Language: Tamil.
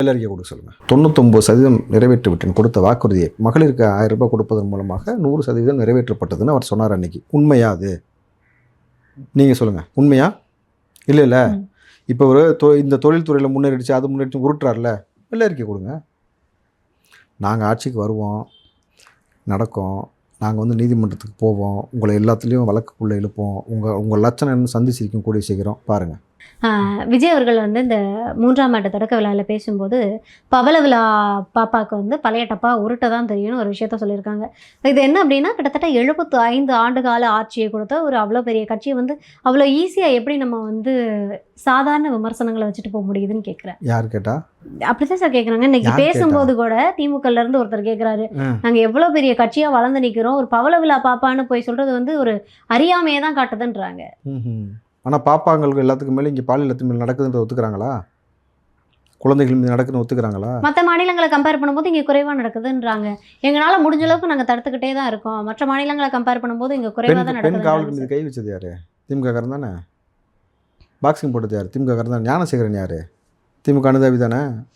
எல்லாருக்கே கொடுக்க சொல்லுங்கள். 99% நிறைவேற்றி விட்டேன் கொடுத்த வாக்குறுதியை. மகளிருக்கு 1000 ரூபாய் கொடுப்பதன் மூலமாக 100% நிறைவேற்றப்பட்டதுன்னு அவர் சொன்னார் அன்னைக்கு. உண்மையா அது? நீங்கள் சொல்லுங்கள், உண்மையா? இல்லை இப்போ ஒரு இந்த தொழில்துறையில் முன்னேறிடுச்சு, அது முன்னேறிச்சு உருட்டுறாருல, எல்லாருக்கே கொடுங்க. நாங்கள் ஆட்சிக்கு வருவோம், நடக்கும். நாங்கள் நீதிமன்றத்துக்கு போவோம், உங்களை எல்லாத்துலேயும் வழக்குக்குள்ளே எழுப்போம். உங்கள் லட்சணம் சந்திச்சிருக்கும் கூடிய சீக்கிரம் பாருங்கள். விஜய் அவர்கள் இந்த 3ஆம் ஆண்டு தொடக்க விழாவில் பேசும்போது பவள விழா பாப்பாவுக்கு பழைய டப்பா உருட்ட தான் தெரியும்னு ஒரு விஷயத்த சொல்லியிருக்காங்க. இது என்ன அப்படின்னா, கிட்டத்தட்ட 75 ஆண்டு கால ஆட்சியை கொடுத்த ஒரு அவ்வளோ பெரிய கட்சியை அவ்வளோ ஈஸியாக எப்படி நம்ம சாதாரண விமர்சனங்களை வச்சுட்டு போக முடியுதுன்னு கேட்குறேன். யார் கேட்டா? அப்படிதான் சார் கேட்குறாங்க. இன்னைக்கு பேசும்போது கூட திமுகல இருந்து ஒருத்தர் கேட்குறாரு, நாங்கள் எவ்வளோ பெரிய கட்சியாக வளர்ந்து நிற்கிறோம், ஒரு பவள விழா பாப்பான்னு போய் சொல்கிறது ஒரு அறியாமையை தான் காட்டுதுன்றாங்க. ஆனால் பாப்பாங்களுக்கு எல்லாத்துக்கும் மேலே இங்கே பாலியல் அத்துமீறல் நடக்குதுன்ற ஒத்துக்கிறாங்களா? குழந்தைகள் மீது நடக்குதுன்னு ஒத்துக்கிறாங்களா? மற்ற மாநிலங்களை கம்பேர் பண்ணும்போது இங்கே குறைவாக நடக்குதுன்றாங்க. எங்களால் முடிஞ்ச அளவுக்கு நாங்கள் தடுத்துக்கிட்டே தான் இருக்கோம். மற்ற மாநிலங்களை கம்பேர் பண்ணும்போது இங்கே குறைவாக தான் நடக்குது. பெண் காவலர் மீது கை வச்சது யார்? திமுக காரன் தானே. பாக்ஸிங் போட்டது யார்? திமுக காரன் தான். ஞானசேகரன் யார்? திமுக அனுதாபி தானே.